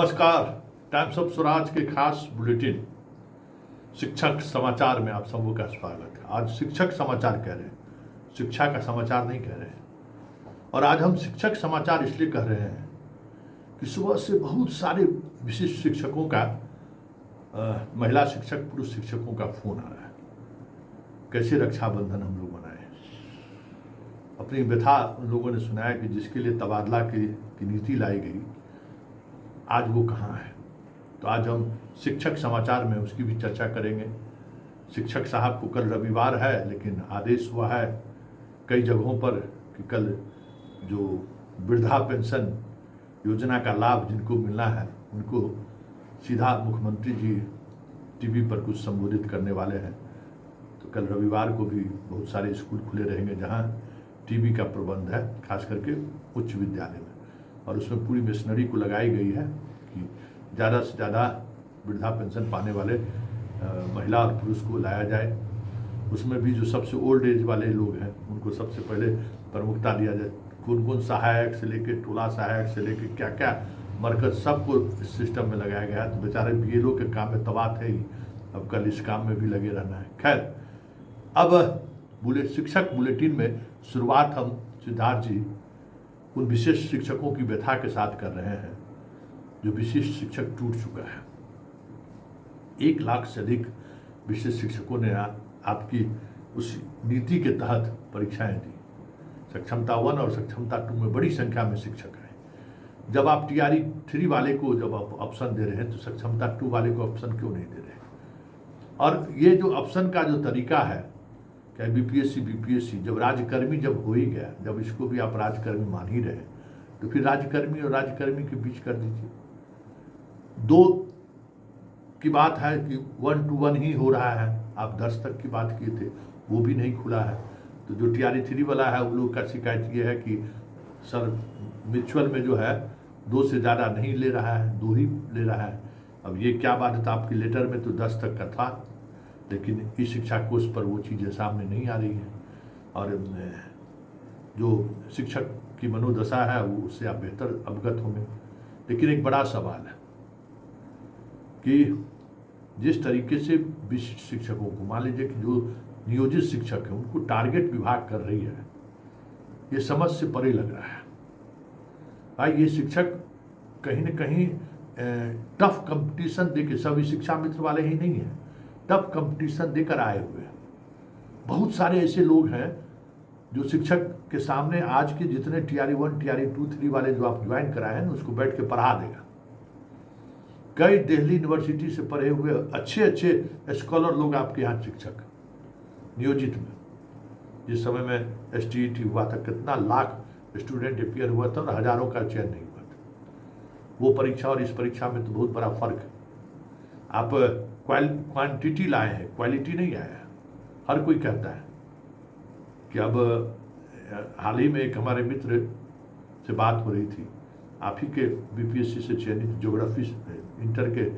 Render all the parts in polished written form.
नमस्कार। Times of Swaraj के खास बुलेटिन शिक्षक समाचार में आप सबों का स्वागत है। आज शिक्षक समाचार कह रहे हैं, शिक्षा का समाचार नहीं कह रहे हैं। और आज हम शिक्षक समाचार इसलिए कह रहे हैं कि सुबह से बहुत सारे विशिष्ट शिक्षकों का महिला शिक्षक, पुरुष शिक्षकों का फोन आ रहा है। कैसे रक्षाबंधन हम लोग मनाएं, अपनी व्यथा उन लोगों ने सुनाया कि जिसके लिए तबादला की नीति लाई गई, आज वो कहाँ है। तो आज हम शिक्षक समाचार में उसकी भी चर्चा करेंगे। शिक्षक साहब को कल रविवार है, लेकिन आदेश हुआ है कई जगहों पर कि कल जो वृद्धा पेंशन योजना का लाभ जिनको मिलना है, उनको सीधा मुख्यमंत्री जी टीवी पर कुछ संबोधित करने वाले हैं। तो कल रविवार को भी बहुत सारे स्कूल खुले रहेंगे जहाँ टीवी का प्रबंध है, खास करके उच्च विद्यालय में। और उसमें पूरी मशीनरी को लगाई गई है कि ज़्यादा से ज़्यादा वृद्धा पेंशन पाने वाले महिला और पुरुष को लाया जाए। उसमें भी जो सबसे ओल्ड एज वाले लोग हैं उनको सबसे पहले प्रमुखता दिया जाए। कौन कौन सहायक से लेके टोला सहायक से लेके क्या क्या मरकज सबको इस सिस्टम में लगाया गया है। तो बेचारे BLO के काम में तबाह थे ही, अब कल इस काम में भी लगे रहना है। खैर, अब शिक्षक बुलेटिन में शुरुआत हम सिद्धार्थ जी उन विशेष शिक्षकों की व्यथा के साथ कर रहे हैं जो विशिष्ट शिक्षक टूट चुका है। 1 लाख से अधिक विशेष शिक्षकों ने आपकी उस नीति के तहत परीक्षाएं दी। सक्षमता 1 और सक्षमता 2 में बड़ी संख्या में शिक्षक आए। जब आप TRE 3 वाले को जब आप ऑप्शन दे रहे हैं तो सक्षमता 2 वाले को ऑप्शन क्यों नहीं दे रहे? और ये जो ऑप्शन का जो तरीका है, क्या BPSC जब राज्यकर्मी जब हो ही गया, जब इसको भी आप राज्यकर्मी मान ही रहे, तो फिर राज्यकर्मी और राज्यकर्मी के बीच कर दीजिए। 2 की बात है कि 1 to 1 ही हो रहा है। आप 10 तक की बात किए थे, वो भी नहीं खुला है। तो जो TRE 3 वाला है, उन लोगों का शिकायत ये है कि सर म्यूचुअल में जो है 2 से ज़्यादा नहीं ले रहा है, 2 ही ले रहा है। अब ये क्या बात था, आपके लेटर में तो 10 तक का था, लेकिन इस शिक्षा कोष पर वो चीज़ें सामने नहीं आ रही है। और जो शिक्षक की मनोदशा है वो उससे आप बेहतर अवगत होंगे। लेकिन एक बड़ा सवाल है कि जिस तरीके से विशिष्ट शिक्षकों को, मान लीजिए कि जो नियोजित शिक्षक है उनको टारगेट विभाग कर रही है, ये समझ से परे लग रहा है। भाई ये शिक्षक कहीं न कहीं टफ कंपटीशन देके, सभी शिक्षा मित्र वाले ही नहीं है, टफ कंपटीशन देकर आए हुए हैं। बहुत सारे ऐसे लोग हैं जो शिक्षक के सामने आज के जितने TRE 1, TRE 2, 3 वाले जो आप ज्वाइन कराए हैं उसको बैठ के पढ़ा देगा। कई दिल्ली यूनिवर्सिटी से पढ़े हुए अच्छे स्कॉलर लोग आपके यहाँ शिक्षक नियोजित में। जिस समय में STET हुआ था, कितना लाख स्टूडेंट अपियर हुआ था और हजारों का चयन नहीं हुआ था। वो परीक्षा और इस परीक्षा में तो बहुत बड़ा फर्क है। आप क्वांटिटी लाए हैं, क्वालिटी नहीं आया है। हर कोई कहता है कि अब हाल ही में एक हमारे मित्र से बात हो रही थी, आप ही के BPSC से चयनित ज्योग्राफी इंटर के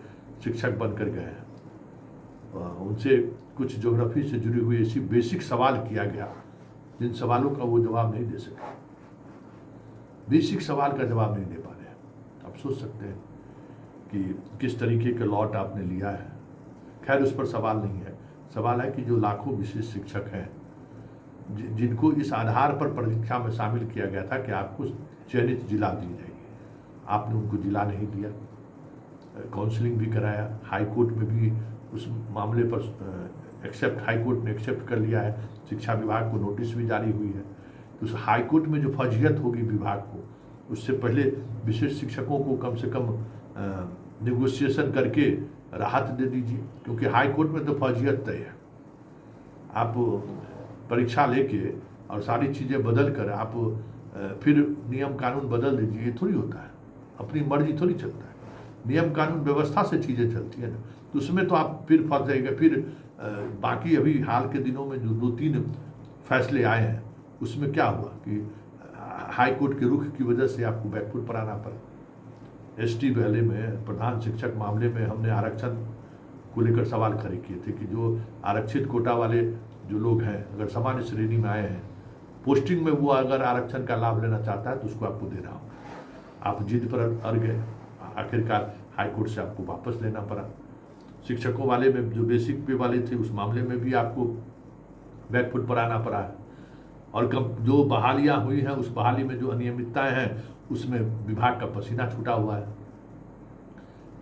शिक्षक बनकर गए हैं। उनसे कुछ ज्योग्राफी से जुड़ी हुई ऐसी बेसिक सवाल किया गया जिन सवालों का वो जवाब नहीं दे सके। बेसिक सवाल का जवाब नहीं दे पा रहे हैं। आप सोच सकते हैं कि किस तरीके का लॉट आपने लिया है। खैर, उस पर सवाल नहीं है। सवाल है कि जो लाखों विशेष शिक्षक हैं जिनको इस आधार पर परीक्षा में शामिल किया गया था कि आपको चयनित जिला दी जाएगी, आपने उनको जिला नहीं दिया। काउंसलिंग भी कराया, हाई कोर्ट में भी उस मामले पर हाई कोर्ट ने एक्सेप्ट कर लिया है। शिक्षा विभाग को नोटिस भी जारी हुई है। तो उस हाई कोर्ट में जो फर्जियत होगी विभाग को, उससे पहले विशेष शिक्षकों को कम से कम नेगोशिएशन करके राहत दे दीजिए, क्योंकि हाई कोर्ट में तो फर्जियत तय है। आप परीक्षा लेके और सारी चीज़ें बदल कर आप फिर नियम कानून बदल दीजिए, ये थोड़ी होता है। अपनी मर्जी थोड़ी चलता है। नियम कानून व्यवस्था से चीज़ें चलती है ना, तो उसमें तो आप फिर फंस जाएंगे। फिर बाकी अभी हाल के दिनों में जो 2-3 फैसले आए हैं उसमें क्या हुआ कि हाई कोर्ट के रुख की वजह से आपको बैकफुट पर आना पड़ा। ST वाले में प्रधान शिक्षक मामले में हमने आरक्षण को लेकर सवाल खड़े किए थे कि जो आरक्षित कोटा वाले जो लोग हैं, अगर सामान्य श्रेणी में आए हैं, पोस्टिंग में वो अगर आरक्षण का लाभ लेना चाहता है तो उसको आपको देना होगा। आप जिद पर अड़ गए, आखिरकार हाईकोर्ट से आपको वापस लेना पड़ा। शिक्षकों वाले में जो बेसिक पे वाले थे उस मामले में भी आपको बैकफुट पर आना पड़ा है। और कम जो बहालियाँ हुई हैं उस बहाली में जो अनियमितताएं हैं उसमें विभाग का पसीना छूटा हुआ है।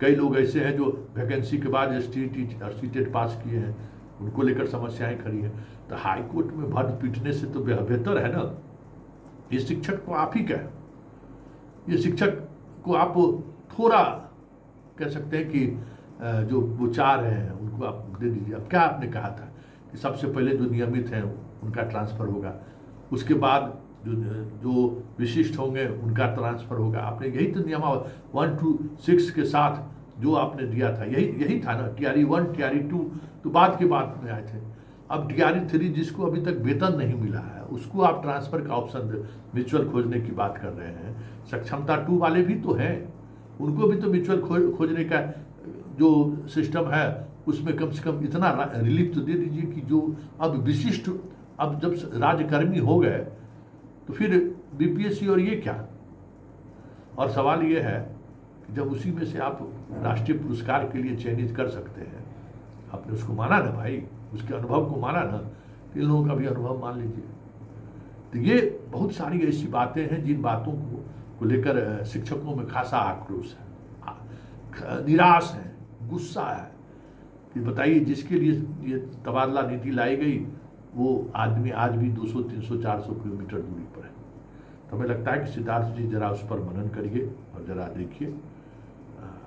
कई लोग ऐसे हैं जो वैकेंसी के बाद STET और CTET पास किए हैं, उनको लेकर समस्याएं खड़ी हैं। तो हाई कोर्ट में भर पीटने से तो बेहतर है ना, ये शिक्षक तो आप ही का है, ये शिक्षक को आप थोड़ा कह सकते हैं कि जो वो चाह रहे हैं उनको आप दे दीजिए। अब क्या आपने कहा था कि सबसे पहले जो नियमित हैं उनका ट्रांसफ़र होगा, उसके बाद जो विशिष्ट होंगे उनका ट्रांसफ़र होगा। आपने यही तो नियमावली 1 to 6 के साथ जो आपने दिया था यही था ना। TRE 1 TRE 2 तो बाद के बाद में आए थे। अब TRE 3 जिसको अभी तक वेतन नहीं मिला है उसको आप ट्रांसफ़र का ऑप्शन म्यूचुअल खोजने की बात कर रहे हैं। सक्षमता 2 वाले भी तो हैं, उनको भी तो म्यूचुअल खोजने का जो सिस्टम है उसमें कम से कम इतना रिलीफ तो दे दीजिए कि जो अब विशिष्ट, अब जब राज्यकर्मी हो गए तो फिर BPSC और ये क्या। और सवाल ये है कि जब उसी में से आप राष्ट्रीय पुरस्कार के लिए चयनित कर सकते हैं, आपने उसको माना ना भाई, उसके अनुभव को माना ना, इन लोगों का भी अनुभव मान लीजिए। तो ये बहुत सारी ऐसी बातें हैं जिन बातों को लेकर शिक्षकों में खासा आक्रोश है, निराश है, गुस्सा है कि बताइए जिसके लिए ये तबादला नीति लाई गई वो आदमी आज भी 200 300 400 किलोमीटर दूरी पर है। तो हमें लगता है कि सिद्धार्थ जी जरा उस पर मनन करिए और ज़रा देखिए।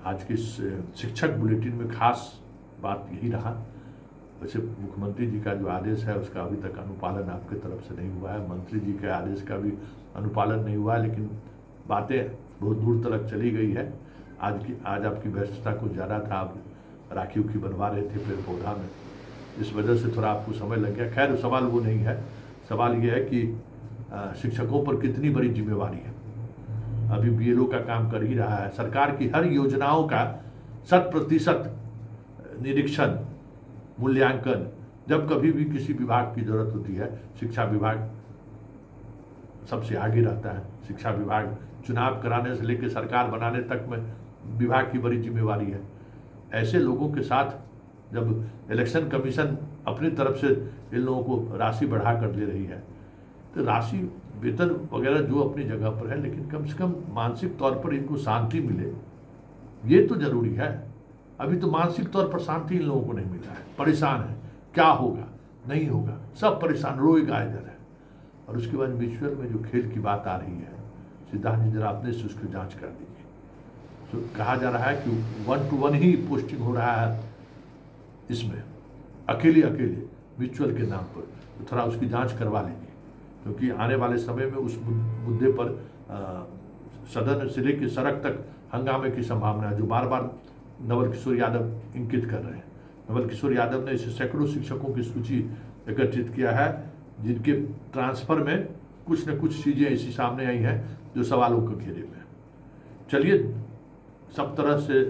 आज के शिक्षक बुलेटिन में खास बात यही रहा। वैसे मुख्यमंत्री जी का जो आदेश है उसका अभी तक अनुपालन आपके तरफ से नहीं हुआ है, मंत्री जी के आदेश का भी अनुपालन नहीं हुआ है, लेकिन बातें बहुत दूर तक चली गई है। आज आपकी व्यस्तता कुछ ज़्यादा था, आप राखी उखी बनवा रहे थे पेड़ पौधा में, इस वजह से थोड़ा आपको समय लग गया। खैर सवाल वो नहीं है, सवाल ये है कि शिक्षकों पर कितनी बड़ी जिम्मेवारी है। अभी BLO का काम कर ही रहा है, सरकार की हर योजनाओं का 100% निरीक्षण मूल्यांकन, जब कभी भी किसी विभाग की जरूरत होती है शिक्षा विभाग सबसे आगे रहता है। शिक्षा विभाग चुनाव कराने से लेकर सरकार बनाने तक में विभाग की बड़ी जिम्मेवारी है। ऐसे लोगों के साथ जब इलेक्शन कमीशन अपनी तरफ से इन लोगों को राशि बढ़ा कर दे रही है तो राशि वेतन वगैरह जो अपनी जगह पर है, लेकिन कम से कम मानसिक तौर पर इनको शांति मिले, ये तो जरूरी है। अभी तो मानसिक तौर पर शांति इन लोगों को नहीं मिला है, परेशान है, क्या होगा नहीं होगा, सब परेशान, रोएगा इधर है। और उसके बाद म्यूचुअल में जो खेल की बात आ रही है, सिद्धार्थ जी जरा आपने से उसकी जाँच कर दीजिए। तो कहा जा रहा है कि 1 to 1 ही पोस्टिंग हो रहा है इसमें, अकेले म्यूचुअल के नाम पर। तो थोड़ा उसकी जांच करवा लीजिए, क्योंकि आने वाले समय में उस मुद्दे पर सदन से लेकर सड़क तक हंगामे की संभावना है, जो बार बार नवल किशोर यादव इंकित कर रहे हैं। नवल किशोर यादव ने इसे सैकड़ों शिक्षकों की सूची एकत्रित किया है जिनके ट्रांसफ़र में कुछ न कुछ चीज़ें ऐसी सामने आई हैं जो सवालों के घेरे में। चलिए, सब तरह से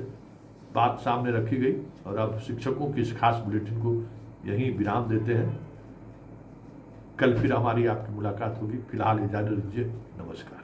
बात सामने रखी गई और अब शिक्षकों की इस खास बुलेटिन को यहीं विराम देते हैं। कल फिर हमारी आपकी मुलाकात होगी। फिलहाल इजाज़त दीजिए, नमस्कार।